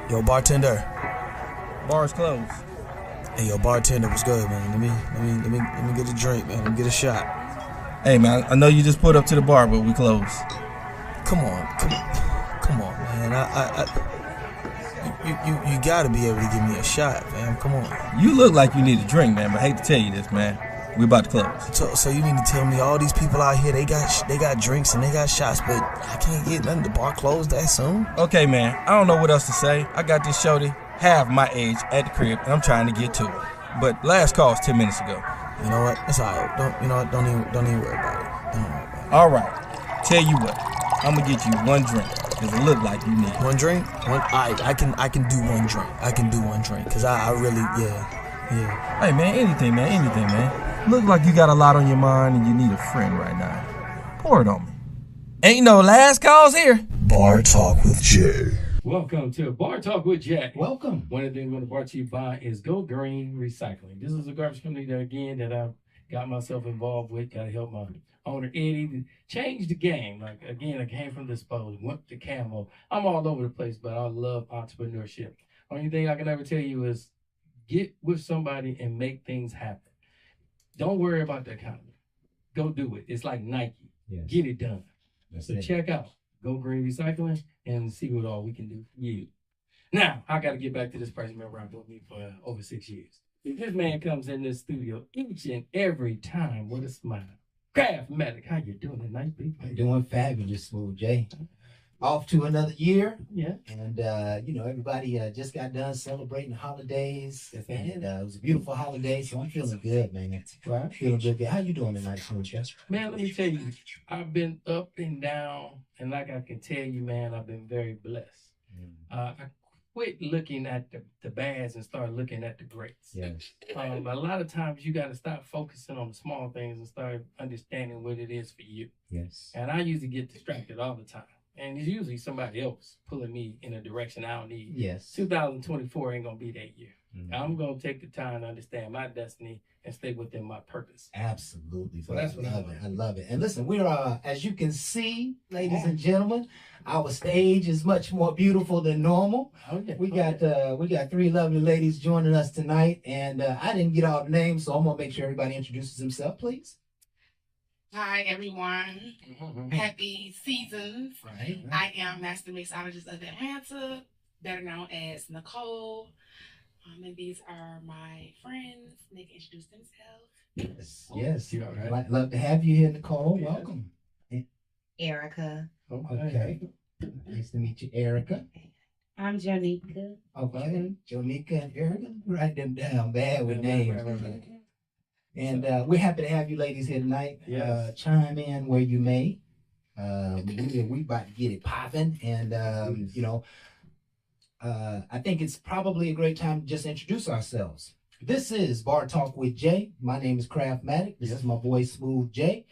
Yo, bartender. Bar's closed. Hey, yo, bartender, what's good, man? Let me get a drink, man. Let me get a shot. Hey, man, I know you just put up to the bar, but we closed. Come on, man. You gotta be able to give me a shot, man. Come on. You look like you need a drink, man, but I hate to tell you this, man. We about to close. So you need to tell me all these people out here, they got drinks and they got shots, but I can't get nothing. The bar closed that soon? Okay, man, I don't know what else to say. I got this shorty half my age at the crib, and I'm trying to get to it. But last call was 10 minutes ago. You know what? It's alright. Don't even worry about it. Don't worry about it. All right. Tell you what, I'm gonna get you one drink, cause it look like you need one drink. I can do one drink. I can do one drink, cause I really yeah. Hey, man, anything, man. Look like you got a lot on your mind and you need a friend right now. Pour it on me. Ain't no last calls here. Bar Talk with Jay. Welcome to Bar Talk with Jay. Welcome. One of the things I'm going to brought to you by is Go Green Recycling. This is a garbage company that I've got myself involved with. Got to help my owner Eddie to change the game. Like, again, I came from disposal, went to camo. I'm all over the place, but I love entrepreneurship. Only thing I can ever tell you is get with somebody and make things happen. Don't worry about the economy. Go do it. It's like Nike. Yes. Get it done. So check out Go Green Recycling and see what all we can do for you. Now, I got to get back to this person been rocking with me for over 6 years. This man comes in this studio each and every time with a smile. Craftmatic, how you doing tonight, big baby? Doing fabulous, Smooth Jay. Off to another year. Yeah. And, everybody just got done celebrating the holidays. Yes, and it was a beautiful holiday, so I'm feeling good, man. Right. Feeling good. How you doing tonight, Smooth Jay? Man, let me tell you, I've been up and down, and like I can tell you, man, I've been very blessed. I quit looking at the bads and start looking at the greats. Yes. A lot of times you got to stop focusing on the small things and start understanding what it is for you. Yes. And I usually get distracted all the time. And it's usually somebody else pulling me in a direction I don't need. Yes. 2024 ain't going to be that year. Mm-hmm. I'm going to take the time to understand my destiny and stay within my purpose. Absolutely. So that's what I love it. And listen, we're, as you can see, ladies and gentlemen, our stage is much more beautiful than normal. Oh, yeah. We got three lovely ladies joining us tonight. And I didn't get all the names, so I'm going to make sure everybody introduces himself, please. Hi, everyone. Happy seasons. Right. I am Master Mixologist of Atlanta, better known as Nicole. And these are my friends. They can introduce themselves. Yes. You all right? Love to have you here, Nicole. Welcome. Erica. Okay. Nice to meet you, Erica. I'm Jonika. Okay. Jonika and Erica. Write them down. Bad with names. Right. And we're happy to have you ladies here tonight. Yes. Chime in where you may. We about to get it popping. And, I think it's probably a great time to just introduce ourselves. This is Bar Talk with Jay. My name is Craftmatic. This is my boy Smooth Jay.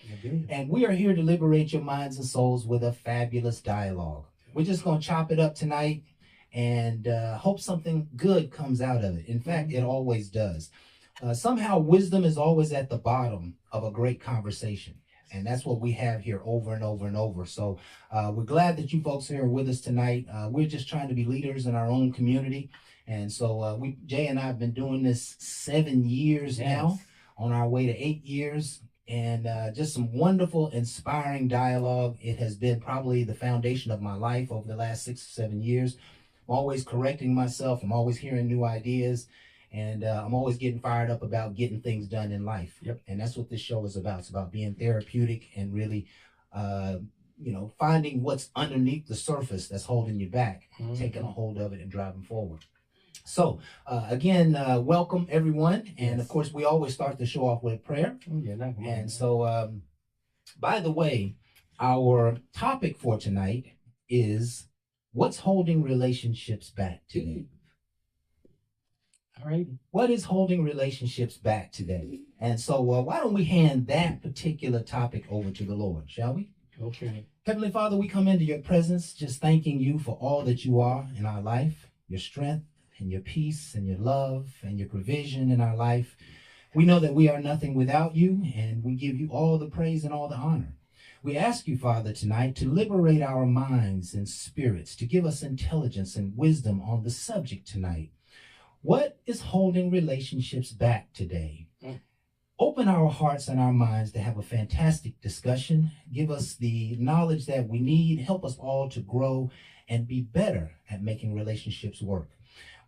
And we are here to liberate your minds and souls with a fabulous dialogue. We're just going to chop it up tonight and hope something good comes out of it. In fact, it always does. Somehow wisdom is always at the bottom of a great conversation. And that's what we have here over and over and over. So we're glad that you folks here are with us tonight. We're just trying to be leaders in our own community. And so Jay and I have been doing this 7 years now, on our way to 8 years. And just some wonderful, inspiring dialogue. It has been probably the foundation of my life over the last 6 or 7 years. I'm always correcting myself. I'm always hearing new ideas. And I'm always getting fired up about getting things done in life. Yep. And that's what this show is about. It's about being therapeutic and really, finding what's underneath the surface that's holding you back, taking a hold of it and driving forward. So, again, welcome, everyone. And, of course, we always start the show off with a prayer. And so, by the way, our topic for tonight is what's holding relationships back today? All right. What is holding relationships back today? And so why don't we hand that particular topic over to the Lord, shall we? Okay. Heavenly Father, we come into your presence just thanking you for all that you are in our life, your strength and your peace and your love and your provision in our life. We know that we are nothing without you, and we give you all the praise and all the honor. We ask you, Father, tonight to liberate our minds and spirits, to give us intelligence and wisdom on the subject tonight. What is holding relationships back today? Open our hearts and our minds to have a fantastic discussion. Give us the knowledge that we need. Help us all to grow and be better at making relationships work.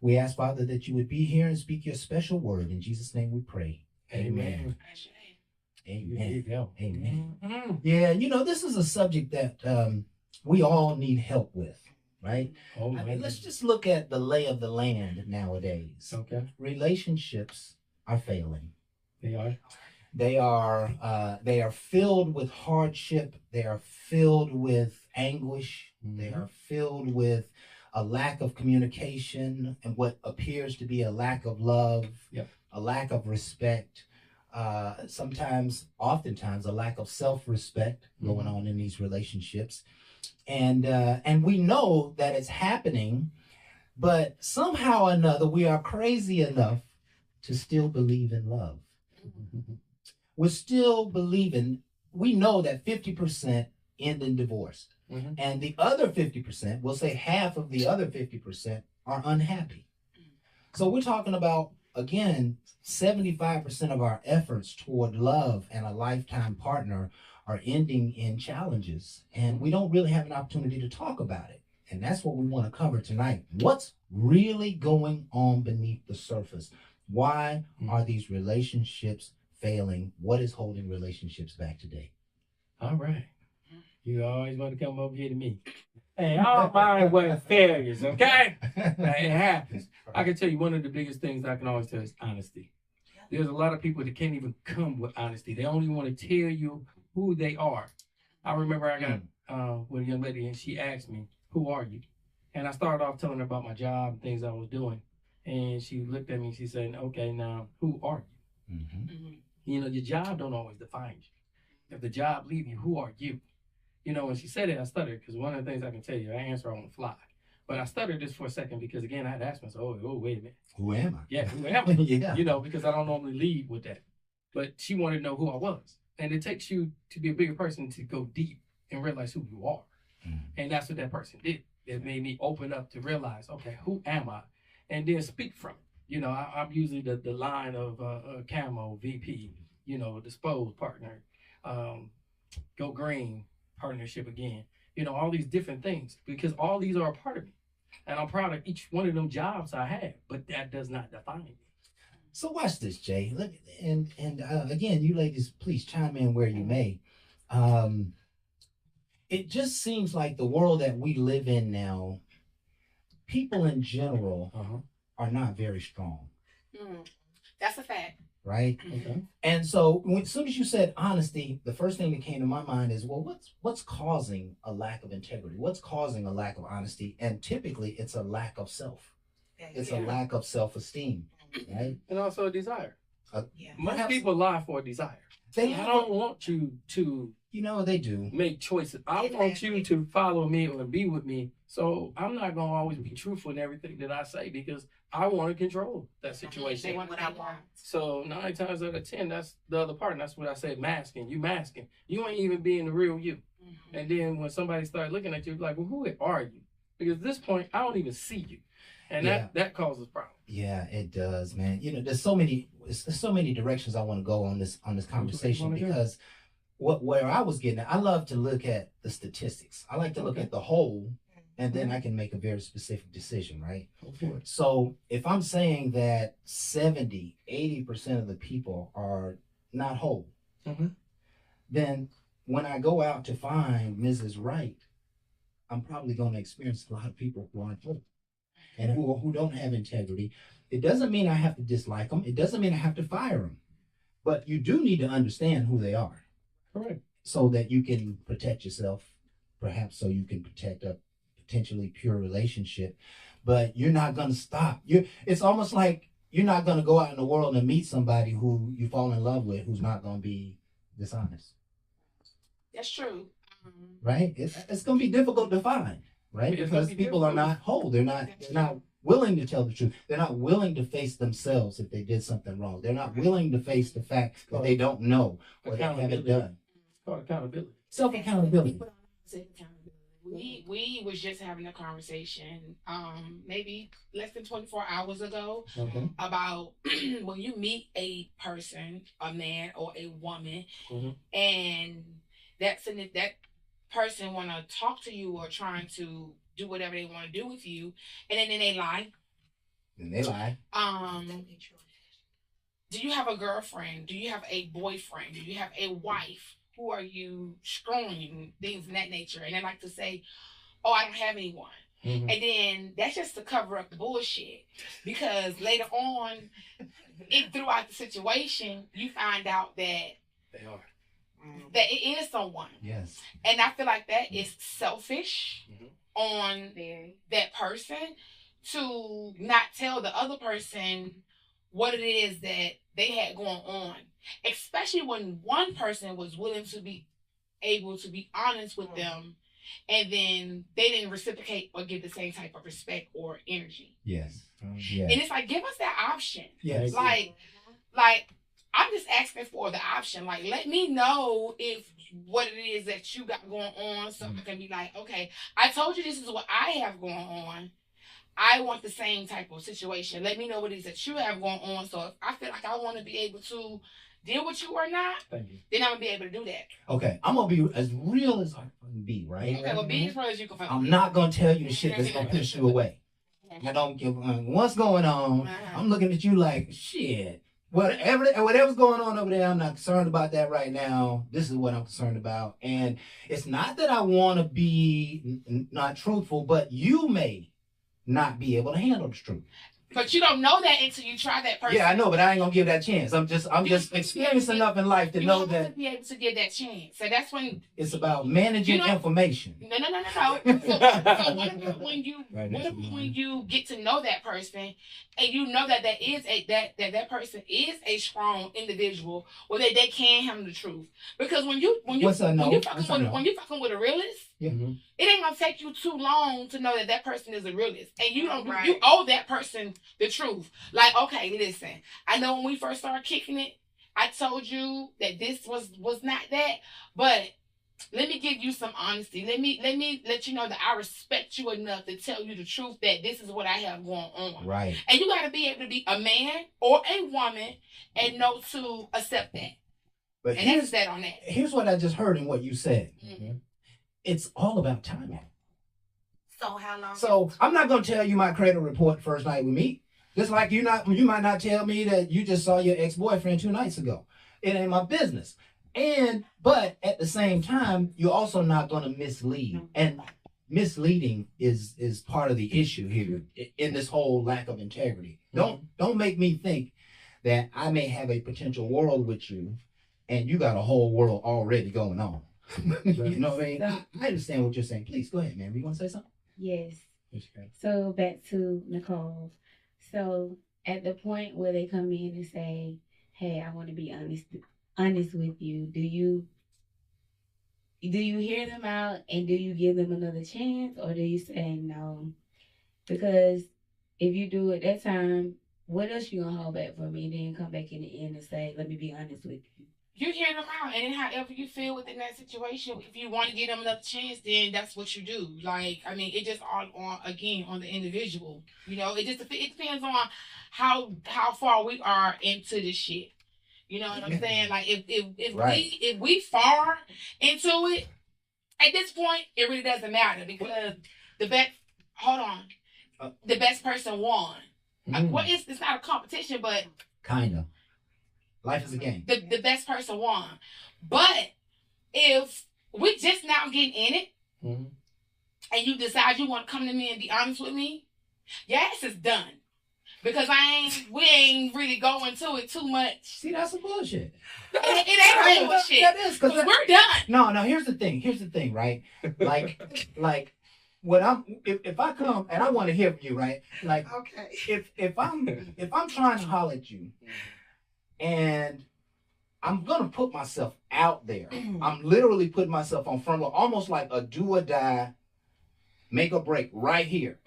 We ask, Father, that you would be here and speak your special word. In Jesus' name we pray. Amen. Amen. Amen. Yeah, you know, this is a subject that we all need help with, right? Oh, I mean, let's just look at the lay of the land nowadays. Okay. Relationships are failing. They are. They are filled with hardship. They are filled with anguish. They are filled with a lack of communication and what appears to be a lack of love, a lack of respect. Oftentimes, a lack of self-respect going on in these relationships, and we know that it's happening, but somehow or another we are crazy enough to still believe in love. We're still believing. We know that 50% end in divorce, and the other 50%, we'll say half of the other 50%, are unhappy. So we're talking about, again, 75% of our efforts toward love and a lifetime partner are ending in challenges, and we don't really have an opportunity to talk about it. And that's what we want to cover tonight. What's really going on beneath the surface? Why are these relationships failing? What is holding relationships back today? All right. You always want to come over here to me. Hey, all mine were failures, okay? It happens. I can tell you one of the biggest things I can always tell is honesty. There's a lot of people that can't even come with honesty. They only want to tell you who they are. I remember I got with a young lady and she asked me, "Who are you?" And I started off telling her about my job and things I was doing. And she looked at me and she said, "Okay, now who are you?" You know, your job don't always define you. If the job leave you, who are you? You know, when she said it, I stuttered because one of the things I can tell you, I answer on the fly. But I stuttered this for a second because, again, I had to ask myself, oh, wait a minute. Who am I? Yeah, who am I? Yeah. You know, because I don't normally lead with that. But she wanted to know who I was. And it takes you to be a bigger person to go deep and realize who you are. And that's what that person did. It made me open up to realize, okay, who am I? And then speak from it. You know, I'm usually the line of Camo, VP, you know, Dispose partner, Go Green partnership again. You know, all these different things, because all these are a part of me. And I'm proud of each one of them jobs I have, but that does not define me. So watch this, Jay. And again, you ladies, please chime in where you may. It just seems like the world that we live in now, people in general are not very strong. That's a fact. Right? Okay. And so as soon as you said honesty, the first thing that came to my mind is, well, what's causing a lack of integrity? What's causing a lack of honesty? And typically it's a lack of self. It's a lack of self-esteem, right? And also a desire. Most Perhaps people lie for a desire. I don't want you to, you know, they do make choices. I want you to follow me or be with me. So I'm not going to always be truthful in everything that I say because I want to control that situation. They want what I want. So 9 times out of 10, that's the other part. And that's what I say, masking. You masking. You ain't even being the real you. And then when somebody starts looking at you, like, well, who are you? Because at this point, I don't even see you. And that causes problems. Yeah, it does, man. You know, there's so many directions I want to go on this conversation because where I was getting at, I love to look at the statistics. I like to look at the whole, and then I can make a very specific decision, right? So if I'm saying that 70-80% of the people are not whole, then when I go out to find Mrs. Right, I'm probably going to experience a lot of people who aren't whole and who don't have integrity. It doesn't mean I have to dislike them. It doesn't mean I have to fire them. But you do need to understand who they are. Correct. So that you can protect yourself, perhaps so you can protect a potentially pure relationship. But you're not going to stop. It's almost like you're not going to go out in the world and meet somebody who you fall in love with who's not going to be dishonest. That's true. Right? It's going to be difficult to find, right? Because people are not whole. They're not willing to tell the truth. They're not willing to face themselves if they did something wrong. They're not willing to face the fact that they don't know or they haven't done. called accountability. Self-accountability. We was just having a conversation, maybe less than 24 hours ago, Okay. about when you meet a person, a man or a woman, Mm-hmm. and that person want to talk to you or trying to do whatever they want to do with you, and then they lie. And they lie. Do you have a girlfriend? Do you have a boyfriend? Do you have a wife? Who are you screwing? Things of that nature. And they like to say, oh, I don't have anyone. Mm-hmm. And then that's just to cover up the bullshit. Because later on, throughout the situation, you find out that They are. that it is someone. Yes. And I feel like that is selfish on Very. that person to not tell the other person what it is that they had going on. Especially when one person was willing to be able to be honest with them, and then they didn't reciprocate or give the same type of respect or energy. Yes. And it's like, give us that option. Yes. Like I'm just asking for the option. Like, let me know if what it is that you got going on, so I can be like, okay, I told you this is what I have going on. I want the same type of situation. Let me know what it is that you have going on. So if I feel like I want to be able to deal with you or not, Thank you. then I'm gonna be able to do that. Okay, I'm gonna be as real as I can be, right? Okay, well, be as real as you can. I'm not gonna tell you the shit that's gonna push you away. I don't give what's going on. I'm looking at you like shit. Whatever's going on over there, I'm not concerned about that right now. This is what I'm concerned about, and it's not that I want to be not truthful, but you may not be able to handle the truth. But you don't know that until you try that person. Yeah, I know, but I ain't gonna give that chance. I'm just experienced enough in life to you know have that to be able to give that chance. So that's when it's about managing information. No. So what about when you get to know that person, and you know that that person is a strong individual, or that they can handle the truth? Because when you fucking with a realist, it ain't gonna take you too long to know that person is a realist, and you don't. You owe that person the truth. Like, okay, listen, I know when we first started kicking it, I told you that this was not that, but let me give you some honesty. Let me let you know that I respect you enough to tell you the truth, that this is what I have going on. Right. And you got to be able to be a man or a woman and know to accept that. But and that's that on that. Here's what I just heard in what you said. Mm-hmm. It's all about timing. So how long? So I'm not gonna tell you my credit report first night we meet. Just like you might not tell me that you just saw your ex-boyfriend 2 nights ago. It ain't my business. But at the same time, you're also not gonna mislead. And misleading is part of the issue here in this whole lack of integrity. Don't make me think that I may have a potential world with you and you got a whole world already going on. You know what I mean? I understand what you're saying. Please go ahead, man. You want to say something? Yes. So back to Nicole. So at the point where they come in and say, "Hey, I want to be honest with you," do you hear them out and do you give them another chance, or do you say no? Because if you do it that time, what else you gonna hold back from me? Then come back in the end and say, "Let me be honest with you." You hear them out, and then however you feel within that situation, if you want to give them another chance, then that's what you do. Like, I mean, it just all on the individual. You know, it depends on how far we are into this shit. You know what I'm saying? Like, if we far into it, at this point, it really doesn't matter, because the best person won. Well, it's not a competition, but kinda. Life is a game. The best person won. But if we just now getting in it, and you decide you want to come to me and be honest with me, your ass is done. Because we ain't really going to it too much. See, that's some bullshit. It ain't bullshit. That is, because we're done. No, here's the thing, right? Like what if I come and I want to hear from you, right? Like, okay. If I'm trying to holler at you, and I'm gonna put myself out there. I'm literally putting myself on front row, almost like a do or die, make or break right here.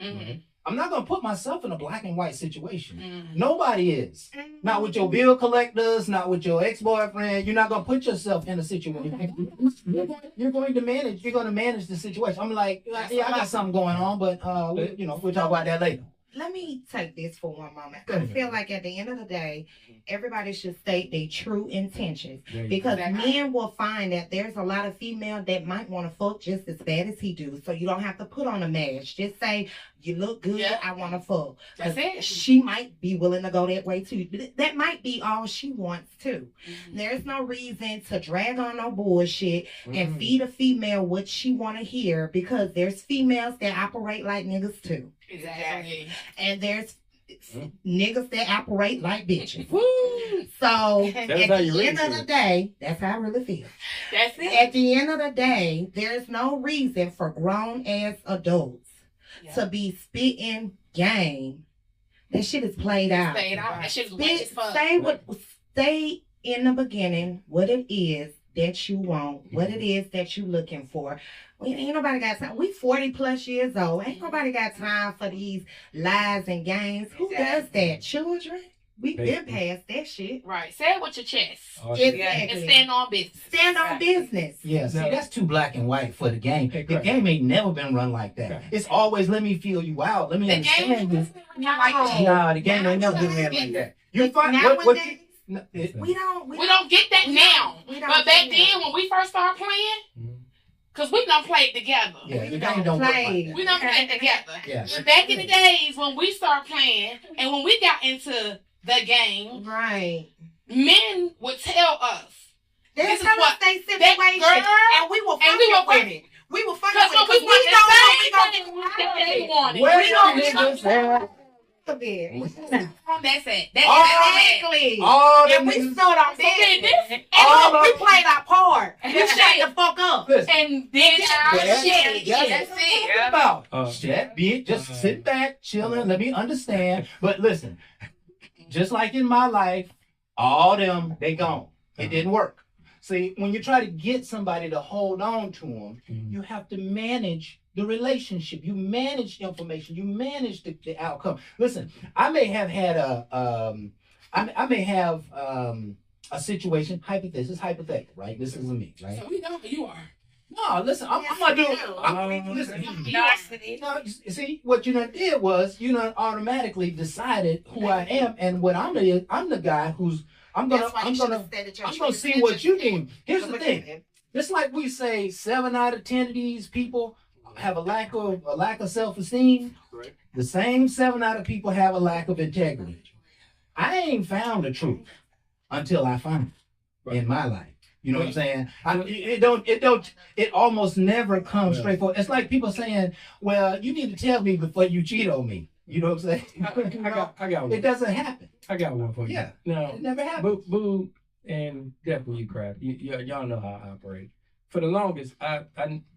I'm not gonna put myself in a black and white situation. Mm. Nobody is. Not with your bill collectors, not with your ex-boyfriend. You're not gonna put yourself in a situation. You're going to manage. You're gonna manage the situation. I'm like, yeah, I got something going on, but we'll talk about that later. Let me take this for one moment. I feel like at the end of the day, everybody should state their true intentions. Because men will find that there's a lot of females that might want to fuck just as bad as he do. So you don't have to put on a mask. Just say, you look good, I want to fuck. That's it. She might be willing to go that way too. That might be all she wants too. There's no reason to drag on no bullshit and feed a female what she want to hear, because there's females that operate like niggas too. Exactly. And there's niggas that operate like bitches. So at the end of the day, that's how I really feel. That's it. At the end of the day, there's no reason for grown ass adults to be spitting game. That shit is played out. Played out. That shit is wet as fuck. Say in the beginning what it is that you want, what it is that you looking for. Ain't nobody got time. We 40 plus years old. Ain't nobody got time for these lies and games. Who does that? Children? We been past that shit. Right. Say it with your chest. Exactly. And stand on business. Stand on business. Yeah, see, that's too black and white for the game. The game ain't never been run like that. It's always, let me feel you out. Let me understand this. Nah, the game ain't never been ran like that. You find we don't get that now. But back then, when we first started playing, because we done played together. Yeah, the game don't work like that. We done played together. Yeah. But back in the days when we started playing and when we got into the game, right, men would tell us. This is what they situation, and we will fuck with it. We will fuck with it because we know what they wanted. We don't That's it. Exactly. And we stood on business. And we played our part. We shut the fuck up. And then shit. That's it. About shit, bitch. Just sit back, chilling. Let me understand. But listen, just like in my life, all them, they gone. It didn't work. See, when you try to get somebody to hold on to them, you have to manage the relationship. You manage information. You manage the outcome. Listen, I may have had I may have a situation. This is hypothetical, right? This isn't me, right? So we know who you are. No, listen, I'm gonna do. Listen, no, see, what you done did was you done automatically decided who I am and what I'm the guy who's. I'm gonna see what you do. Here's the thing. It's like we say 7 out of 10 of these people have a lack of self-esteem. Right. The same 7 out of people have a lack of integrity. I ain't found the truth until I find it in my life. You know what I'm saying? It almost never comes straightforward. It's like people saying, well, you need to tell me before you cheat on me. You know what I'm saying? I got one. It doesn't happen. I got one for you. Yeah. No, it never happens. Boo, and definitely you, Crab. Y'all know how I operate. For the longest, I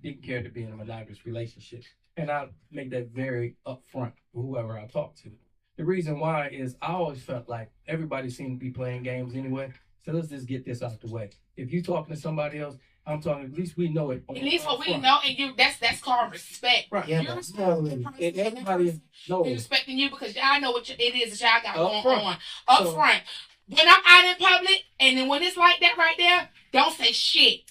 didn't care to be in a monogamous relationship. And I make that very upfront with whoever I talk to. The reason why is I always felt like everybody seemed to be playing games anyway. So let's just get this out the way. If you talking to somebody else, I'm talking, at least we know it. At least what we know, and that's called respect. Right. Yeah, everybody knows. Respecting you because y'all know what it is that y'all got going on. Up front. When I'm out in public, and then when it's like that right there, don't say shit.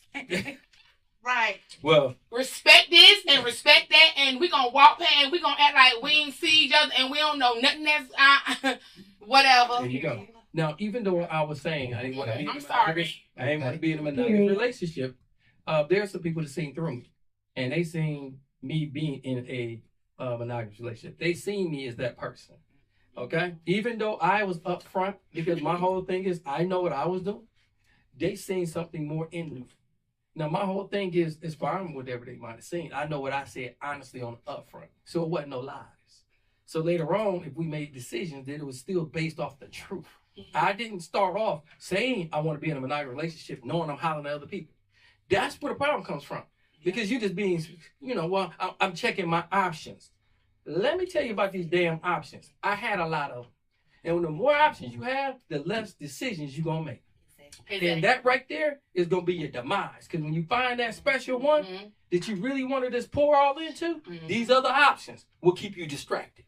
Right. Well, respect this and respect that, and we're gonna walk past and we're gonna act like we ain't see each other and we don't know nothing that's whatever. There you go. Now, even though I was saying I didn't want to be I didn't want to be in a monogamous relationship, there's some people that seen through me, and they seen me being in a monogamous relationship. They seen me as that person. Okay, even though I was upfront because my whole thing is I know what I was doing, they seen something more in me. Now, my whole thing is fine with whatever they might have seen. I know what I said honestly on the upfront. So it wasn't no lies. So later on, if we made decisions, then it was still based off the truth. I didn't start off saying I want to be in a monogamous relationship knowing I'm hollering at other people. That's where the problem comes from. Because you just being, well, I'm checking my options. Let me tell you about these damn options. I had a lot of them. And when the more options you have, the less decisions you're going to make. And that right there is going to be your demise. Because when you find that special one that you really want to just pour all into, these other options will keep you distracted.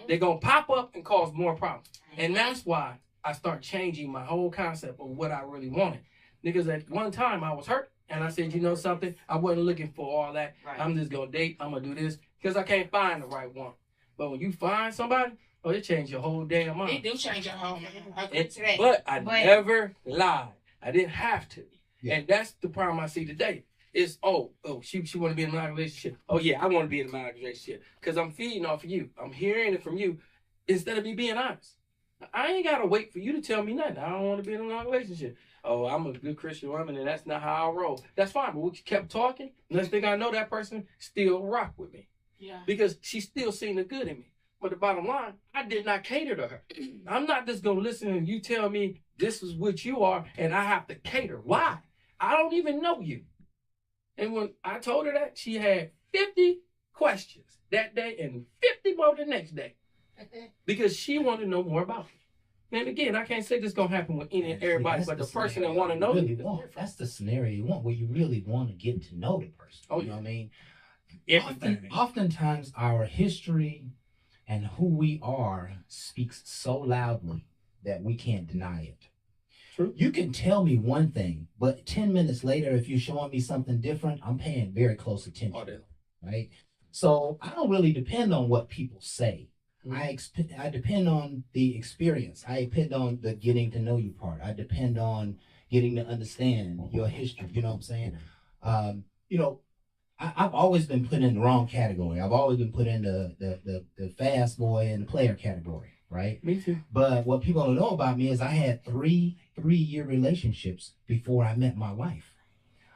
They're going to pop up and cause more problems. And that's why I start changing my whole concept of what I really wanted. Because at one time I was hurt. And I said, you know something? I wasn't looking for all that. Right. I'm just going to date. I'm going to do this. Because I can't find the right one. But when you find somebody, oh, it changed your whole damn mind. It do change your whole mind. But I never lied. I didn't have to. Yeah. And that's the problem I see today. Is, she want to be in a monogamous relationship. Oh, yeah, I want to be in a monogamous relationship. Because I'm feeding off of you. I'm hearing it from you instead of me being honest. I ain't got to wait for you to tell me nothing. I don't want to be in a monogamous relationship. Oh, I'm a good Christian woman, and that's not how I roll. That's fine, but we kept talking. Next thing I know, that person still rock with me. Yeah. Because she still seen the good in me. But the bottom line, I did not cater to her. I'm not just going to listen and you tell me this is what you are and I have to cater. Why? I don't even know you. And when I told her that, she had 50 questions that day and 50 more the next day. Because she wanted to know more about me. And again, I can't say this is going to happen with any and everybody, but the person that want to know really that's the scenario you want, where you really want to get to know the person. Oh, you know what I mean? Oftentimes our history and who we are speaks so loudly that we can't deny it. True. You can tell me one thing, but 10 minutes later, if you're showing me something different, I'm paying very close attention. Right? So I don't really depend on what people say. I depend on the experience. I depend on the getting to know you part. I depend on getting to understand your history. You know what I'm saying? I've always been put in the wrong category. I've always been put in the fast boy and the player category, right? Me too. But what people don't know about me is I had three-year relationships before I met my wife.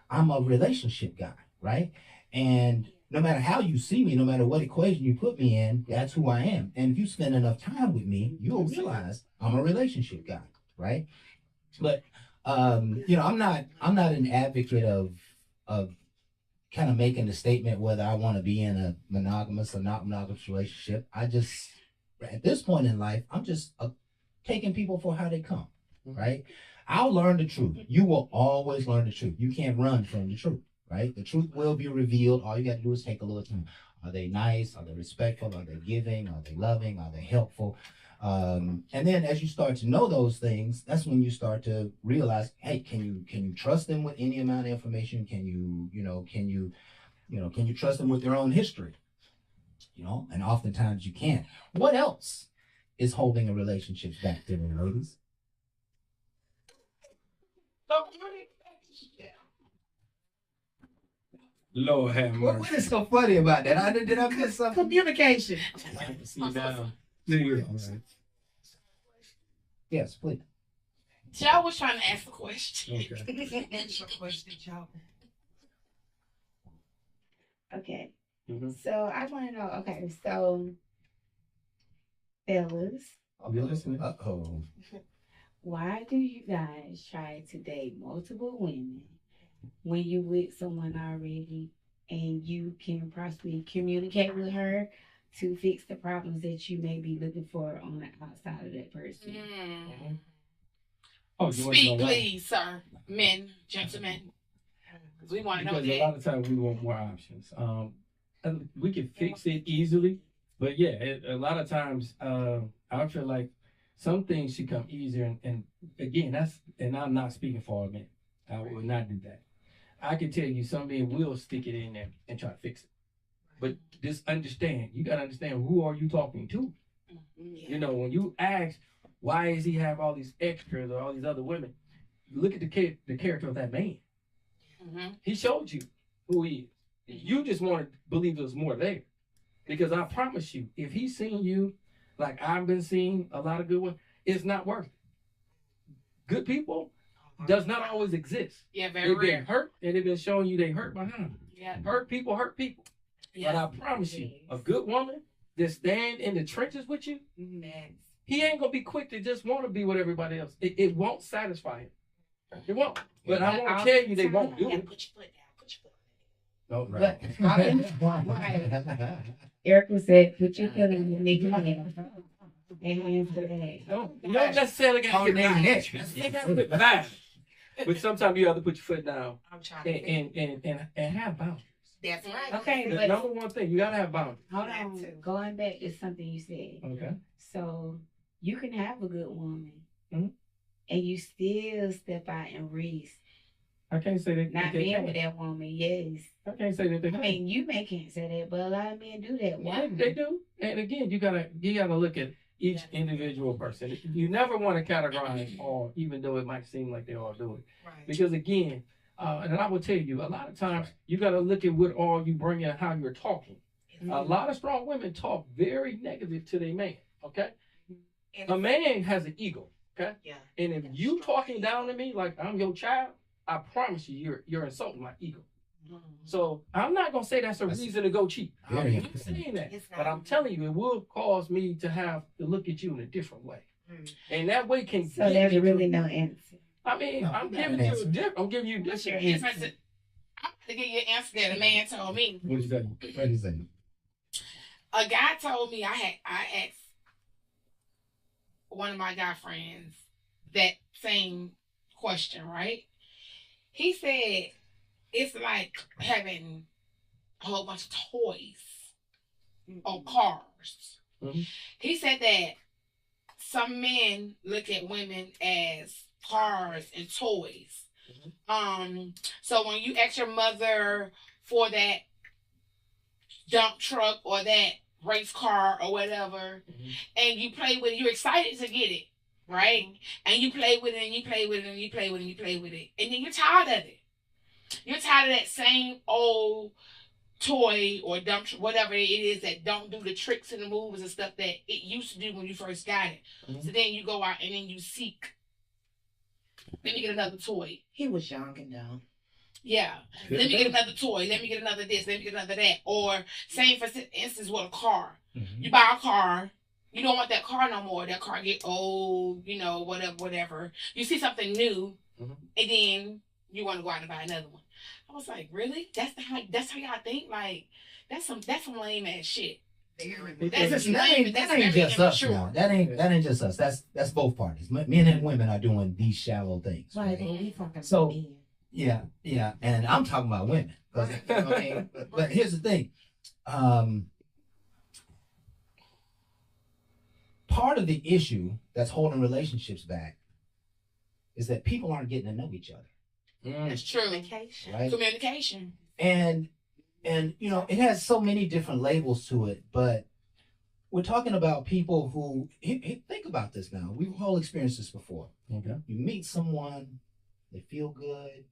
I'm a relationship guy, right? And no matter how you see me, no matter what equation you put me in, that's who I am. And if you spend enough time with me, you'll realize I'm a relationship guy, right? But I'm not an advocate of kind of making the statement whether I want to be in a monogamous or not monogamous relationship. I just, at this point in life, I'm just taking people for how they come, right? I'll learn the truth. You will always learn the truth. You can't run from the truth, right? The truth will be revealed. All you got to do is take a little time. Are they nice? Are they respectful? Are they giving? Are they loving? Are they helpful? And then as you start to know those things, that's when you start to realize, hey, can you trust them with any amount of information? Can you trust them with their own history? And oftentimes you can't. What else is holding a relationship back today, ladies? Lord have mercy. What is so funny about that? Did I miss something? Communication. See now. Yes, please. Joe was trying to ask a question. Okay. Answer a question, Joe. Okay. So I want to know. Okay, so fellas, I'll be listening. why do you guys try to date multiple women when you with someone already and you can possibly communicate with her to fix the problems that you may be looking for on the outside of that person? Speak, please, sir. Men, gentlemen. Because we want to know that. A lot of times we want more options. We can fix it easily, but yeah, a lot of times I feel like some things should come easier. And again, and I'm not speaking for all men. I will not do that. I can tell you some men will stick it in there and try to fix it. But just understand, you got to understand, who are you talking to? When you ask, why does he have all these extras or all these other women? Look at the character of that man. He showed you who he is. You just want to believe there's more there. Because I promise you, if he's seen you like I've been seeing a lot of good ones, it's not worth it. Good people does not always exist. Yeah, very They've rare. been hurt, and they've been showing you they hurt behind them. Yeah. Hurt people hurt people. Yeah. But I promise you, a good woman that stand in the trenches with you, he ain't going to be quick to just want to be with everybody else. It won't satisfy him. It won't. But I want to tell you they won't do it. Put your foot down. Put your foot Oh, right. Erica said, put your foot in the nigga hand. And for that. You don't necessarily got to get their neck. You got to put back. But sometimes you have to put your foot down I'm trying to and have boundaries. That's right. Okay, The but number one thing, you gotta have boundaries. hold on. Going back to something you said. Okay. So you can have a good woman, Mhm. and you still step out and risk I can't say that not they being can't. with that woman. Yes. I can't say that they I can't. mean, you may can't say that, but a lot of men do that. Yeah, Why? they do. And again, you gotta look at each individual person. You never want to categorize all, even though it might seem like they all do it. Right. Because again, and I will tell you, a lot of times you gotta look at what all you bring and how you're talking. A lot of strong women talk very negative to their man. Okay, a man has an ego. Okay, Yeah. and if you talking down to me like I'm your child, I promise you, you're insulting my ego. So I'm not gonna say that's a reason to go cheat. I'm not saying that, but I'm telling you, it will cause me to have to look at you in a different way, and that way can. So there's really no answer. I mean, No, I'm not giving an you answer. a different. I'm giving you What's your different. answer? I'm going to give you an answer that a man told me. What is that? What is that? A guy told me I asked one of my guy friends that same question, right? He said it's like having a whole bunch of toys or cars. Mhm. He said that some men look at women as cars and toys. So when you ask your mother for that dump truck or that race car or whatever, and you play with it, you're excited to get it, right? And you play with it and you play with it and you play with it and you play with it, and then you're tired of it. You're tired of that same old toy or dump truck, whatever it is that don't do the tricks and the moves and stuff that it used to do when you first got it. So then you go out and then you seek. Let me get another toy. He was young and dumb. Yeah. Let me get another toy. Let me get another this. Let me get another that. Or same for instance with a car. You buy a car. You don't want that car no more. That car get old, you know, whatever. You see something new, and then you want to go out and buy another one. I was like, really? That's how y'all think? Like, that's some lame ass shit. Listen, that ain't just us now. That ain't just us. That's both parties. Men and women are doing these shallow things. Right, but we fucking So- men. Yeah, and I'm talking about women. 'Cause, you know what I mean? But here's the thing. Part of the issue that's holding relationships back is that people aren't getting to know each other, That's true. Communication. right? Communication. And you know, it has so many different labels to it, but we're talking about people who think about this now. We've all experienced this before. Okay. You meet someone, they feel good,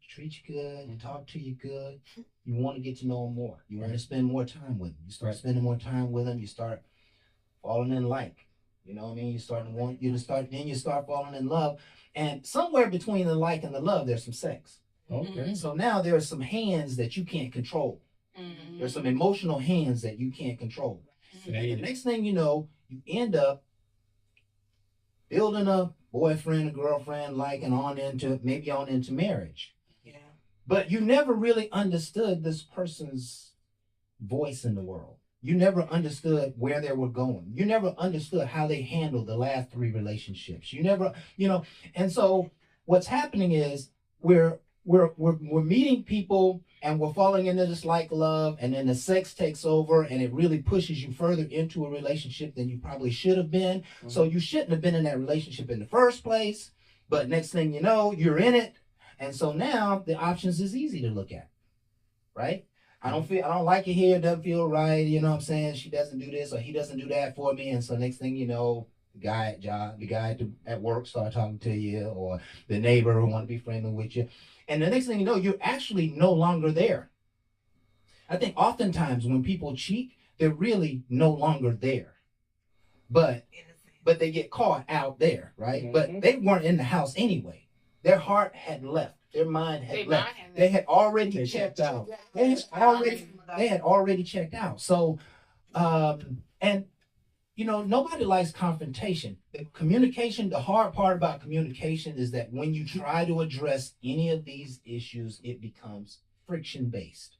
treat you good, talk to you good. You want to get to know them more. You want to spend more time with them. You start spending more time with them. You start falling in like. You know what I mean? You start to want you to start. Then you start falling in love, and somewhere between the like and the love, there's some sex. Okay. So now there are some hands that you can't control. There's some emotional hands that you can't control. And the next thing you know, you end up building a boyfriend, a girlfriend, like, and on into marriage. Yeah. But you never really understood this person's voice in the world. You never understood where they were going. You never understood how they handled the last 3 relationships. You never, you know, and so what's happening is we're meeting people and we're falling into this like love, and then the sex takes over and it really pushes you further into a relationship than you probably should have been. So you shouldn't have been in that relationship in the first place, but next thing you know, you're in it. And so now the options is easy to look at, right? I don't like it here, it doesn't feel right, you know what I'm saying? She doesn't do this or he doesn't do that for me. And so next thing you know, the guy at work start talking to you, or the neighbor who want to be friendly with you. And the next thing you know, you're actually no longer there. I think oftentimes when people cheat, they're really no longer there. But they get caught out there, right? But they weren't in the house anyway. Their heart had left. Their mind had left. They had already checked out. They had already checked out. So, and you know, nobody likes confrontation. The hard part about communication is that when you try to address any of these issues, it becomes friction-based.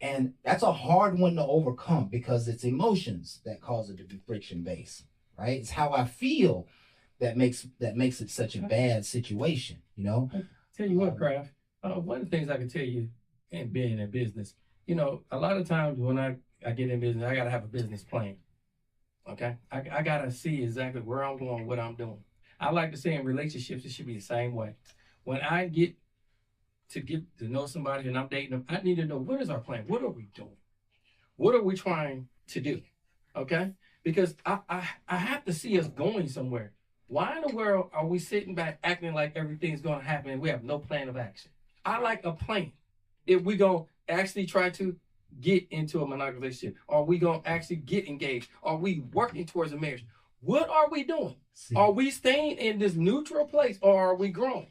And that's a hard one to overcome because it's emotions that cause it to be friction-based, right? It's how I feel that makes it such a bad situation, you know. Tell you what, Kraft. One of the things I can tell you in being in business, you know, a lot of times when I get in business, I gotta have a business plan. Okay, I gotta see exactly where I'm going, what I'm doing. I like to say in relationships, it should be the same way. When I get to know somebody and I'm dating them, I need to know, what is our plan? What are we doing? What are we trying to do? Okay, because I have to see us going somewhere. Why in the world are we sitting back acting like everything's going to happen and we have no plan of action? I like a plan. If we going to actually try to get into a monogamous relationship, are we going to actually get engaged? Are we working towards a marriage? What are we doing? Are we staying in this neutral place or are we growing?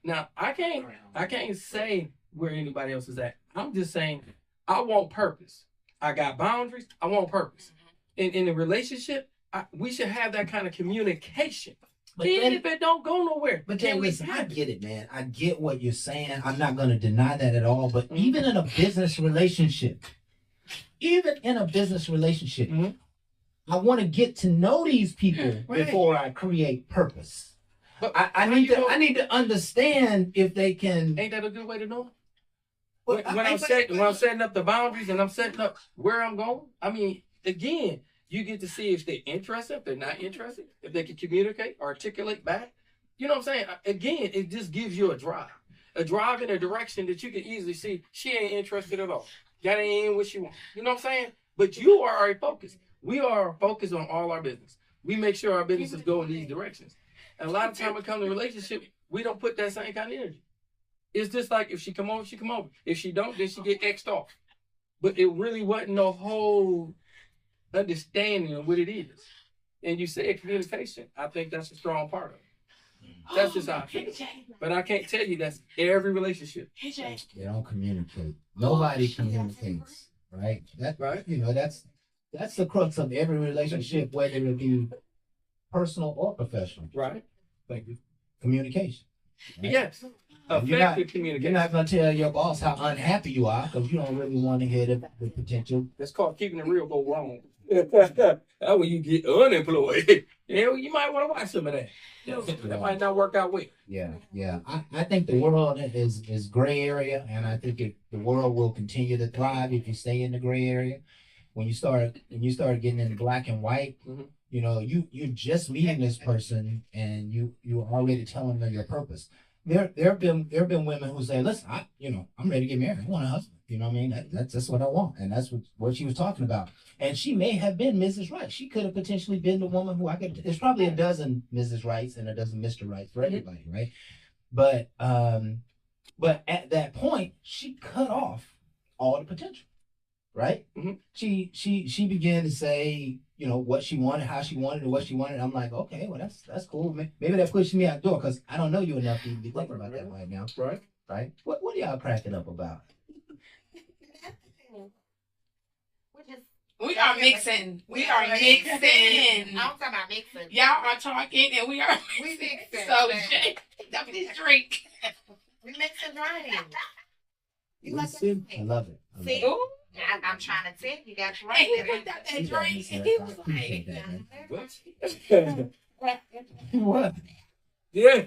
Now, I can't say where anybody else is at. I'm just saying I want purpose. I got boundaries. I want purpose. In a relationship, we should have that kind of communication. But even if it don't go nowhere. But then listen, I get it, man. I get what you're saying. I'm not going to deny that at all. But even in a business relationship, I want to get to know these people before I create purpose. But I need to understand if they can. Ain't that a good way to know? When I'm setting up the boundaries and I'm setting up where I'm going, I mean, again, you get to see if they're interested, if they're not interested, if they can communicate, articulate back. You know what I'm saying? Again, it just gives you a drive in a direction that you can easily see she ain't interested at all. That ain't what she wants. You know what I'm saying? But you are already focused. We are focused on all our business. We make sure our businesses go in these directions. And a lot of time when it comes to relationship, we don't put that same kind of energy. It's just like if she come over, she come over. If she don't, then she get X'd off. But it really wasn't no whole understanding of what it is. And you said communication. I think that's a strong part of it. That's just how I feel. But I can't tell you that's every relationship. They don't communicate. Nobody communicates, right? That's right. You know, that's the crux of every relationship, whether it be personal or professional. Right. Thank you. Communication. Right? Yes. Effective communication. You're not going to tell your boss how unhappy you are because you don't really want to hear the potential. That's called keeping it real go wrong. That's when you get unemployed. Yeah, you might want to watch some of that. That might not work out well. Yeah. I think the world is gray area, and I think the world will continue to thrive if you stay in the gray area. When you start getting into black and white, you know, you're just meeting this person and you already telling them your purpose. There have been women who say, listen, I'm ready to get married. I want a husband. You know what I mean? That's what I want. And that's what she was talking about. And she may have been Mrs. Right. She could have potentially been the woman who there's probably a dozen Mrs. Rights and a dozen Mr. Rights for everybody, right? But at that point, she cut off all the potential, right? Mm-hmm. She began to say, you know, what she wanted, how she wanted it, what she wanted. I'm like, okay, well, that's cool. Maybe that pushes me out the door because I don't know you enough to even be thinking about that right now. Right? What are y'all cracking up about? We are mixing. We are mixing. I'm talking about mixing. Y'all are talking and we are mixing. So, Jay, that was this drink. We mixing right. You like that? I love it. See? I'm trying to tell you, got you right. He put that drink and he was like, what? Yeah.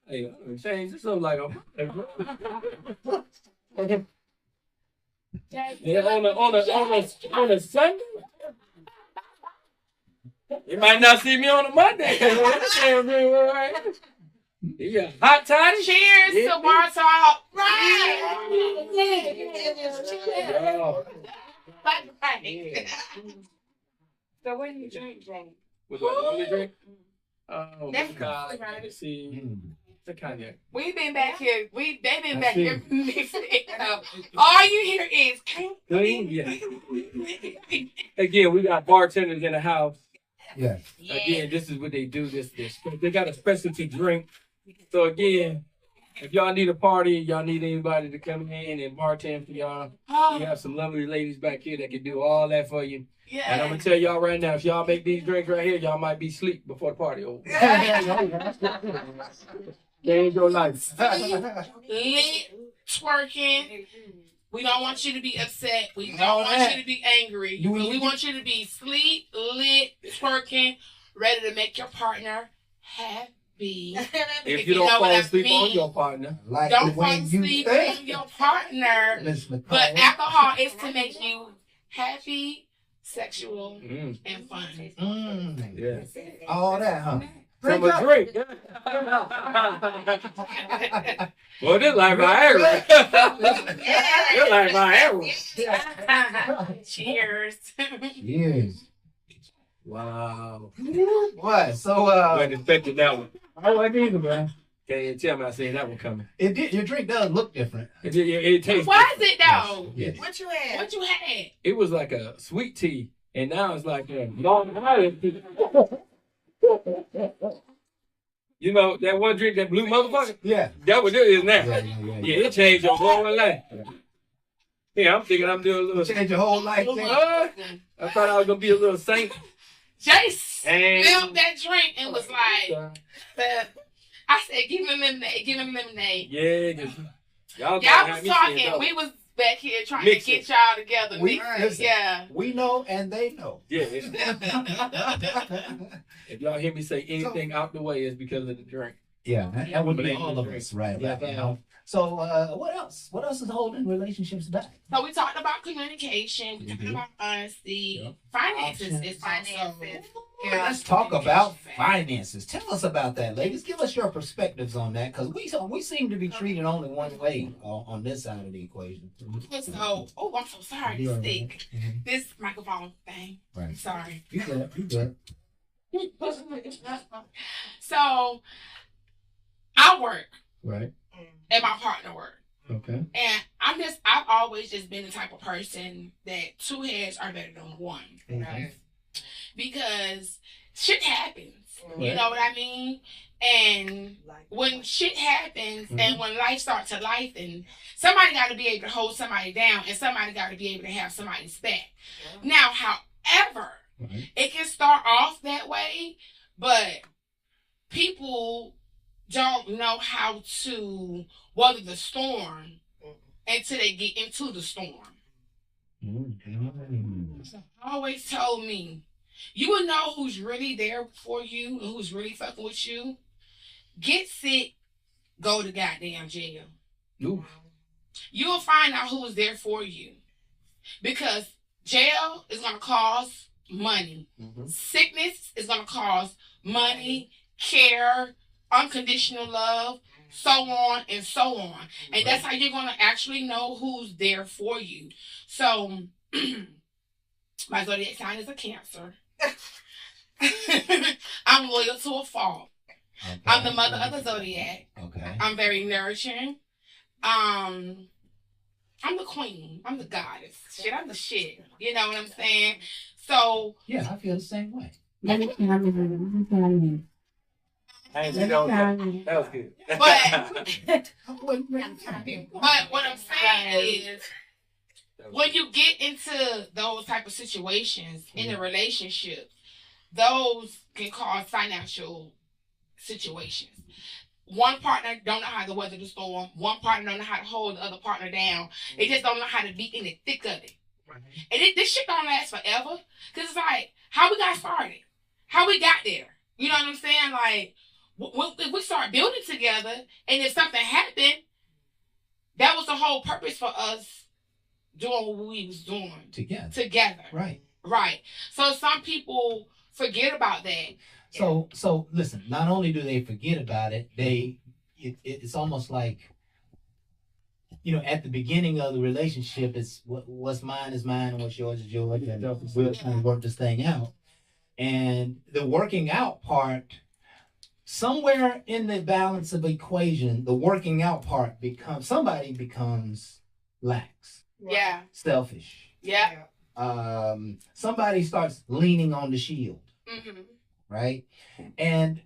Hey, I'm change this up like a yeah, on a Sunday. You might not see me on a Monday. Yeah, hot toddy. Cheers to Bar Talk. Right. So what do you drink, Jay? What do you drink? God. Let's see. The cognac. We've been back here. They've been back here mixing it up. All you hear is clean. Yeah. Again, we got bartenders in the house. Yeah. Again, this is what they do. They got a specialty drink. So again, if y'all need a party, y'all need anybody to come in and bartend for y'all, we have some lovely ladies back here that can do all that for you. Yeah. And I'm gonna tell y'all right now, if y'all make these drinks right here, y'all might be asleep before the party over. There ain't no life. Lit, twerking. We don't want you to be upset. We don't want you to be angry. We want you to be sleep, lit, twerking, ready to make your partner happy. If you don't know fall what I asleep on mean. your partner. Like Don't the fall way you asleep think. on your partner. Miss Nicole. But alcohol is to make you happy, sexual, and fun. Yeah. All that, huh? From a drink. Well, this like Viagra. This like Viagra. Cheers. Yes. Wow. What? So Wasn't expecting that one. I like either, man. Can't even tell me I seen that one coming. it did. Your drink does look different. It tastes. Why is it though? Yes. What you had? What you had? It was like a sweet tea, and now it's like a long island tea. You know that one drink, that blue motherfucker. Yeah. That what it is now. Yeah. Yeah, it changed your whole life. Yeah, I'm thinking I'm doing a little. Change your whole life. Thing. I thought I was gonna be a little saint. Jay smelled that drink and was like, I said, give him lemonade, give him lemonade. Yeah, just, y'all was talking. We was back here trying to get y'all together. Listen, we know and they know. Yeah. If y'all hear me say anything out the way, it's because of the drink. Yeah, that would be all of us, right? Yeah. You know? So, what else? What else is holding relationships back? So we talked about communication. We talked about honesty. Finances is finances. Let's talk about finances. Tell us about that, ladies. Give us your perspectives on that, because we seem to be treated only one way on this side of the equation. So, I'm so sorry. This stick, this microphone thing. Right. I'm sorry. You good. So, I work. Right. And my partner work. Okay. And I've always just been the type of person that two heads are better than one. Right? Because shit happens. Right. You know what I mean? And when shit happens and when life starts to life, and somebody got to be able to hold somebody down, and somebody got to be able to have somebody's back. Now, however, it can start off that way, but people don't know how to weather the storm until they get into the storm. Always told me, you will know who's really there for you and who's really fucking with you. Get sick, go to goddamn jail. Oof. You'll find out who is there for you. Because jail is going to cost money. Sickness is going to cost money, care, unconditional love, so on and so on. And that's how you're going to actually know who's there for you. So, my zodiac sign is a Cancer. I'm loyal to a fault. Okay. I'm the mother of the zodiac. Okay. I'm very nourishing. I'm the queen. I'm the goddess. Shit, I'm the shit. You know what I'm saying? So Yeah, I feel the same way. That was good. But what I'm saying is, when you get into those type of situations in a relationship, those can cause financial situations. One partner don't know how to weather the storm. One partner don't know how to hold the other partner down. They just don't know how to be in the thick of it. And this shit don't last forever. Because it's like, how we got started? How we got there? You know what I'm saying? Like, if we start building together, and if something happened, that was the whole purpose for us doing what we was doing. Together. Right. So some people forget about that. So listen, not only do they forget about it, it's almost like, at the beginning of the relationship, it's what's mine is mine and what's yours is yours. And we'll kind of work this thing out. And the working out part, somewhere in the balance of equation, the working out part somebody becomes lax. Yeah. Selfish. Yeah. Somebody starts leaning on the shield. Right? And,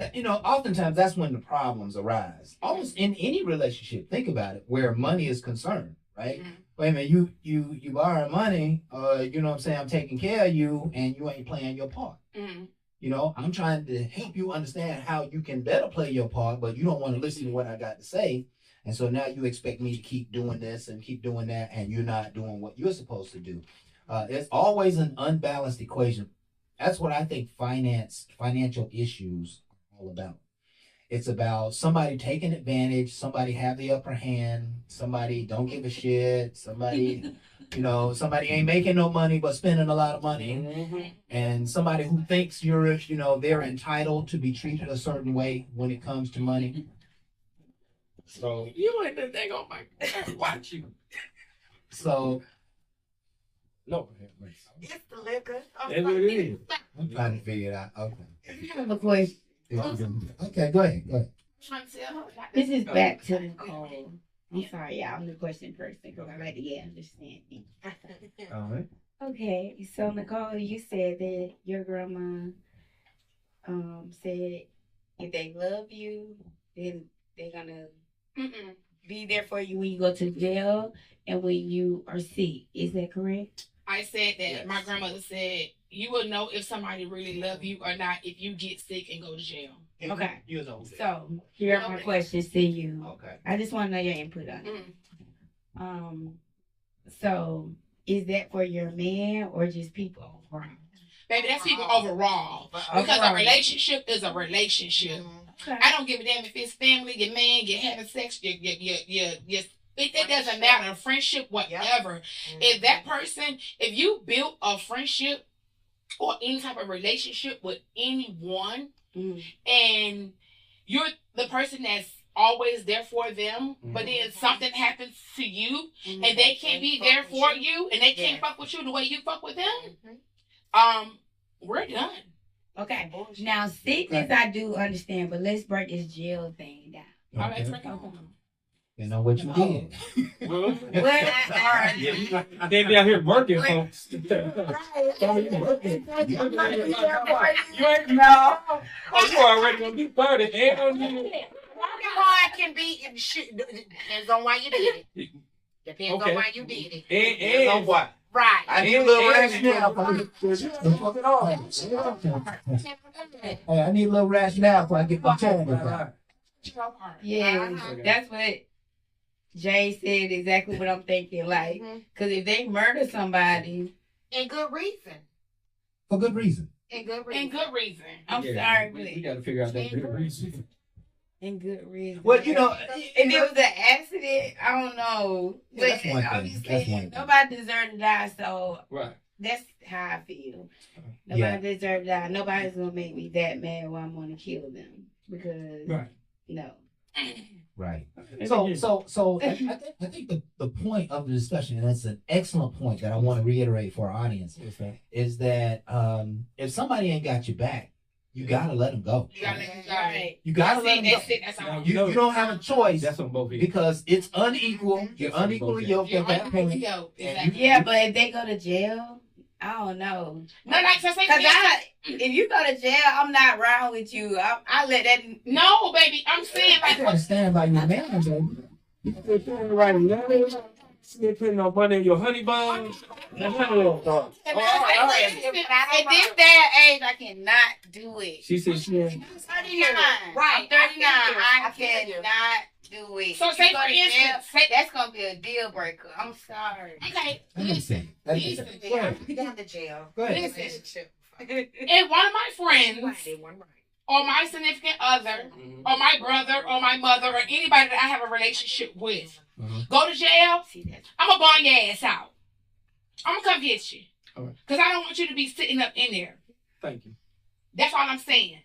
oftentimes that's when the problems arise. Almost in any relationship, think about it, where money is concerned, right? Wait a minute, you borrow money, you know what I'm saying, I'm taking care of you, and you ain't playing your part. I'm trying to help you understand how you can better play your part, but you don't want to listen to what I got to say. And so now you expect me to keep doing this and keep doing that, and you're not doing what you're supposed to do. It's always an unbalanced equation. That's what I think financial issues are all about. It's about somebody taking advantage, somebody have the upper hand, somebody don't give a shit, somebody, somebody ain't making no money but spending a lot of money, and somebody who thinks they're entitled to be treated a certain way when it comes to money. So You ain't that thing on my watch you. So No. It's the liquor. That's what it is. I'm trying to figure it out. Okay. I have a question. Okay, go ahead. Trying to tell her about This is back to Nicole. I'm sorry, y'all. I'm the question person because I like to get understanding. All right. Okay, so Nicole, you said that your grandma said if they love you, then they're gonna be there for you when you go to jail and when you are sick. Is that correct? I said that my grandmother said you will know if somebody really love you or not if you get sick and go to jail. Okay. You know. So here are my questions to you. Okay. I just want to know your input on it. So is that for your man or just people overall? Baby, that's people overall. Because a relationship is a relationship. Okay. I don't give a damn if it's family, your man, you're having sex, it doesn't matter. Friendship, whatever. If that person, if you built a friendship or any type of relationship with anyone, and you're the person that's always there for them, but then something happens to you, and they can't be there for you, and they can't fuck with you the way you fuck with them, we're done. Okay. Now sickness I do understand, but let's break this jail thing down. All right, break it down. You know what you did. Well, They be out here working, folks. You You already gonna be party. can be depends on why you did it. Depends on why you did it. And on what? Right. I need a little rationale. Hey, I need a little rationale before I get my check. yeah, that's what Jay said. Exactly what I'm thinking. Like, because if they murder somebody, And good reason. For good reason. And good reason. And good reason. I'm sorry, but we got to figure out that good reason. and good reason. Well, if it was an accident, I don't know. Yeah, that's But one thing. obviously, That's one thing. nobody deserves to die, so Right. that's how I feel. Nobody deserves to die. Nobody's gonna make me that mad where I'm gonna kill them because no. Right. So I think the point of the discussion, and that's an excellent point that I want to reiterate for our audience, is that if somebody ain't got your back, you gotta let them go. You gotta let them go. You gotta let them go. That's it. That's all. You don't have a choice. That's on both ends. Because it's unequal. You're unequally yoked at that point. Yeah, but if they go to jail, I don't know. No, like, so say, Because if you go to jail, I'm not around with you. I let that. No, baby, I'm saying like. You gotta stand by your man, baby. Right now, you're putting no money in your honey bun. At this day and age, I cannot do it. She said she ain't. 39. Right. I'm 39. I feel you. cannot do it. So If say you go for to jail, instance, that's gonna be a deal breaker. I'm sorry. Okay, That makes sense. That makes listen. sense. Go ahead. You down to jail. Go ahead. Listen. If one of my friends or my significant other or my brother or my mother or anybody that I have a relationship with go to jail, I'm gonna burn your ass out. I'm gonna come get you. Because I don't want you to be sitting up in there. Thank you. That's all I'm saying.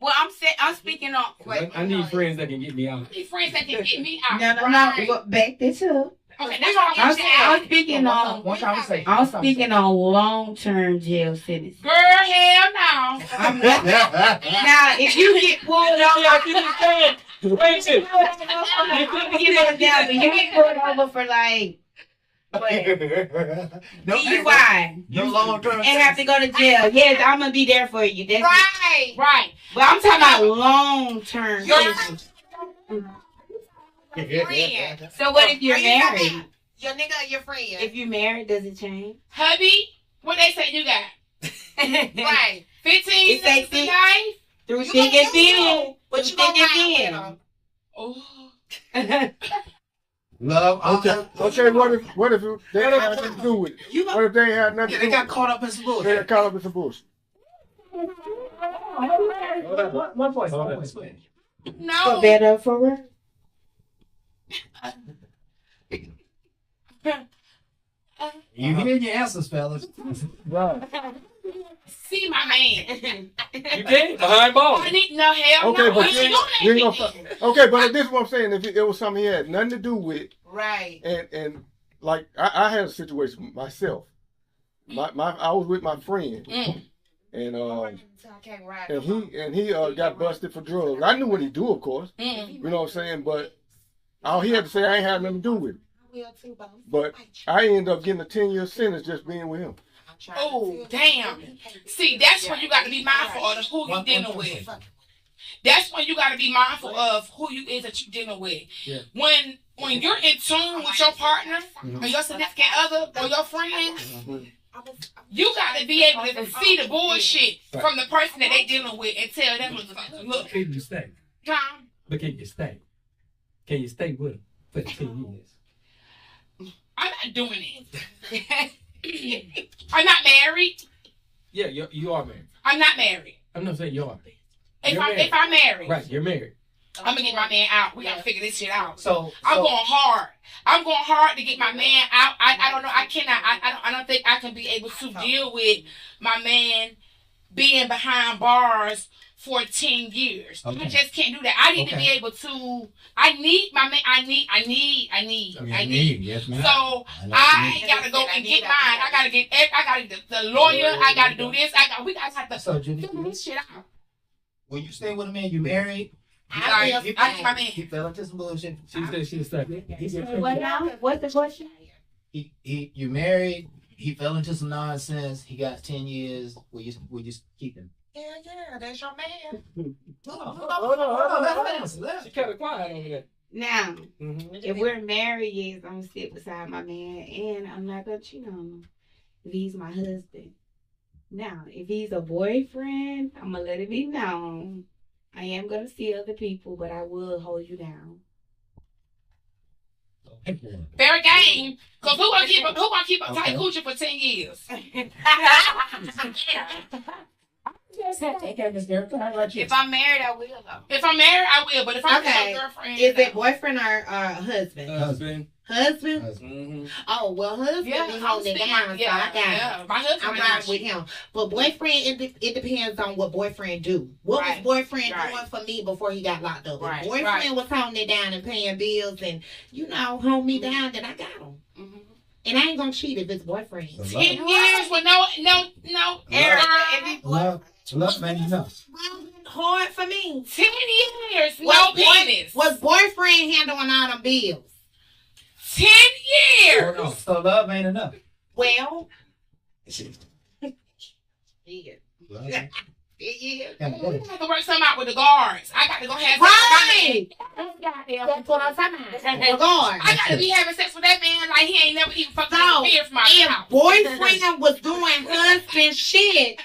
Well, I'm speaking on. I need friends that can get me out. I need friends that can get me out. No. Well, back this up. Okay, that's all I'm saying. I'm speaking on. One conversation. I'm speaking on long-term jail sentences. Girl, hell no. I'm not. Now, if you get pulled over, you get pulled over for like DUI No long term. and have to go to jail. Yes, I'm gonna be there for you. That's Right. But I'm talking about long-term. So what if you're married? Your nigga or your friend? If you're married, does it change? Hubby, what they say you got? Right. 15 It say years to life? Through You thick gonna and thin. But you gonna ride with them. Oh. Love. Okay, what if they had nothing to do with it? What if they had nothing to do They with got it? caught up in some They bullshit. got caught up in some bullshit. One voice. No. For better, for worse. You hear your answers, fellas. Right. See my man. You can't behind bars. I need no hell. Okay, no. but He you ain't ain't doing gonna. that. Okay, but this is what I'm saying. If it was something he had nothing to do with, Right. and like I had a situation myself. I was with my friend, and he got busted for drugs. I knew what he do, of course. You know what I'm saying, but all he had to say, I ain't had nothing to do with it. But I ended up getting a 10-year sentence just being with him. Oh, damn. See, that's when you got to be mindful of who you dealing with. That's when you got to be mindful of who you is that you dealing with. Yeah. When you're in tune with your partner or your significant other or your friends, you got to be able to see the bullshit from the person that they dealing with and tell them, look, Can you stay? Tom, But can you stay? Can you stay with him for 10 years? I'm not doing it. I'm not married. Yeah, you are married. I'm not married. I'm not saying you are. If I'm married, Right, you're married. I'm gonna get my man out. We gotta figure this shit out. So I'm going hard. I'm going hard to get my man out. I don't know. I cannot. I don't think I can be able to deal with my man being behind bars for 10 years. Okay. I just can't do that. I need to be able to. I need my man. I need. Yes, ma'am. So I gotta go and get mine. I gotta get the lawyer. I gotta do this. We gotta have to figure this shit out. When you stay with a man, you married. I need my man. He fell into some bullshit. She said she was stuck. What now? What's the question? You married. He fell into some nonsense. He got 10 years. Will you keep him? Yeah, that's your man. Hold on. She kind of quiet over there. Now, if we're married, yes, I'm gonna sit beside my man, and I'm not gonna cheat on him if he's my husband. Now, if he's a boyfriend, I'm gonna let it be known. I am gonna see other people, but I will hold you down. Fair game. Cause who gonna keep a tight coochie for 10 years? If I'm married, I will though. If I'm married, I will. But if I'm Okay. a girlfriend, Is it boyfriend or husband? Husband. Husband? Mm-hmm. Oh, well, husband Yeah, is holding it down, so I got it. yeah. My husband. I'm riding with him. But boyfriend, it depends on what boyfriend do. What Right. was boyfriend Right. doing for me before he got locked up? Right. If boyfriend was holding it down and paying bills and, hold me down, then I got him. Mm-hmm. And I ain't gonna cheat if it's boyfriend. 10 years with no error. Love ain't enough. Hard for me. 10 years, no penis. Was boyfriend handling all them bills? 10 years. No. So love ain't enough. Well, Love yeah. I have to work something out with the guards. I got to go have sex Right. with my man. That's what I'm talking about. Lord. I got to be having sex with that man like he ain't never even fucking No. beer for my If house. boyfriend was doing husband shit,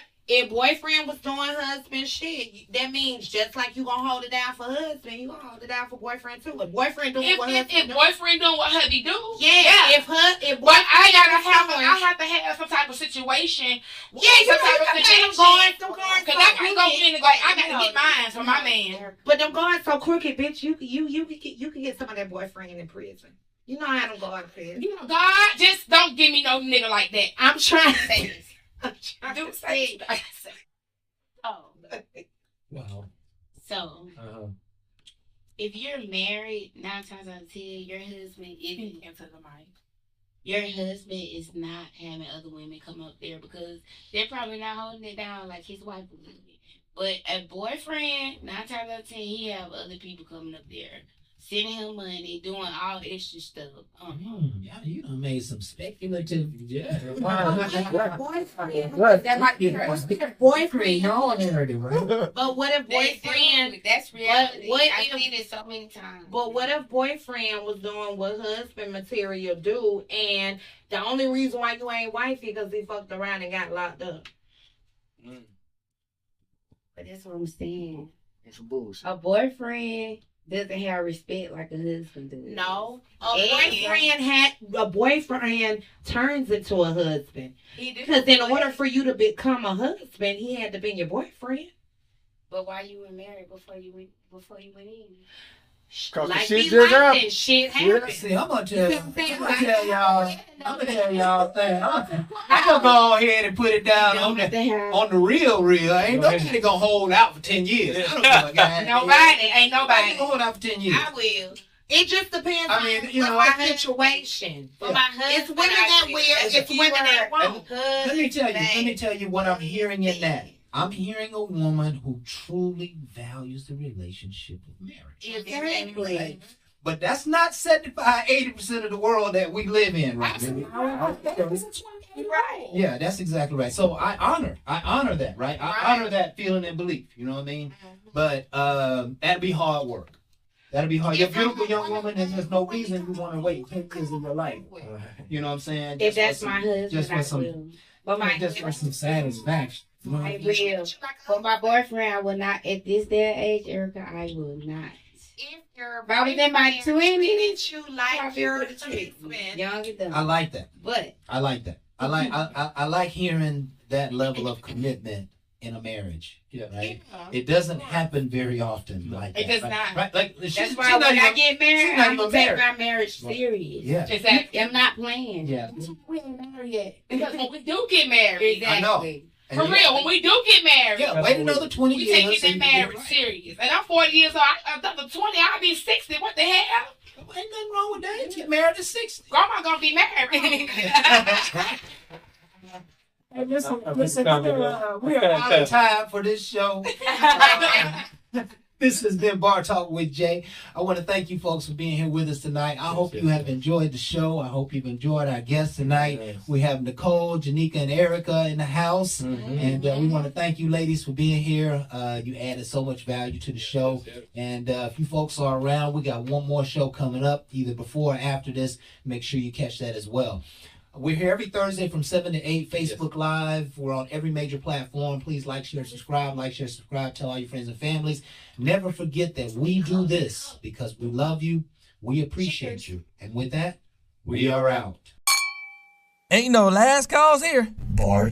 that means just like you gonna hold it down for husband, you gonna hold it down for boyfriend too. If boyfriend doing what husband If boyfriend doing what hubby do, yeah. If but boyfriend I have to have some type of situation. you have to have them guards Because I gotta go in and go. I gotta get mine for my man. But them guards so crooked, bitch. You can get some of that boyfriend in prison. You know how them guards is. You know, God, just don't give me no nigga like that. I'm trying to say this. Do say. Oh, Wow. so if you're married, 9 times out of 10, your husband isn't Into the mic. your husband is not having other women come up there because they're probably not holding it down like his wife would do it. But a boyfriend, 9 times out of 10, he have other people coming up there, sending him money, doing all extra stuff. Yeah, you done made some speculative. Yeah. Boyfriend. That might be her. Boyfriend. No one heard it, right? But what if boyfriend? That's reality. What I've if- seen it so many times. But what if boyfriend was doing what husband material do, and the only reason why you ain't wifey because he fucked around and got locked up? But that's what I'm saying. It's some bullshit. A boyfriend doesn't have respect like a husband does. No. A boyfriend turns into a husband. He do. Because in order for you to become a husband, he had to be your boyfriend. But why you were married before you went in? Cause Like the we shit just like happened. that shit happened. See, I'm gonna tell y'all thing. I'm gonna go ahead and put it down on the real. Ain't nobody gonna hold out for 10 years. I don't know, guys. Ain't nobody. Ain't gonna hold out for 10 years. I will. It just depends I mean, you know, on the situation. For my husband, It's women that will. It's women that won't. Let me tell you what I'm hearing in that. I'm hearing a woman who truly values the relationship of marriage. Exactly. But that's not 75-80% of the world that we live in right now. Right. Yeah, that's exactly right. So I honor that, right? I honor that feeling and belief, you know what I mean? But that'd be hard work. That'll be hard. You're a beautiful young woman, and there's no reason you want to wait 10 years of your life. You know what I'm saying? If that's my husband, just for I some, will. But my just for some satisfaction. You know what I I mean? will. For my boyfriend, I will not. At this day and age, Erica, I will not. If your If I was in my 20s, you like your husband, husband, young and dumb. I like that. But I like that. I like hearing that level of commitment in a marriage. Yeah, right. It doesn't happen very often like that. It does right? not. Right? Like that's why when I get married, I'm gonna take my marriage Right. serious. Yeah. exactly. I'm not playing. Yeah. We ain't married yet. Because when we do get married, Exactly. I know. for real, when we do get married, Yeah, wait another 20 we years. taking and that you marriage get right. serious. And I'm 40 years old. Another 20, I'll be 60. What the hell? Ain't nothing wrong with that. Get married at 60. Grandma gonna be married. Hey, listen, we're out of time for this show. This has been Bar Talk with Jay. I want to thank you folks for being here with us tonight. I hope you have enjoyed the show. I hope you've enjoyed our guests tonight. Yes. We have Nicole, Janika, and Erica in the house. Mm-hmm. And we want to thank you ladies for being here. You added so much value to the show. And if you folks are around, we got one more show coming up, either before or after this. Make sure you catch that as well. We're here every Thursday from 7 to 8, Facebook Live. We're on every major platform. Please like, share, subscribe. Like, share, subscribe. Tell all your friends and families. Never forget that we do this because we love you. We appreciate you. And with that, we are out. Ain't no last calls here. Bart.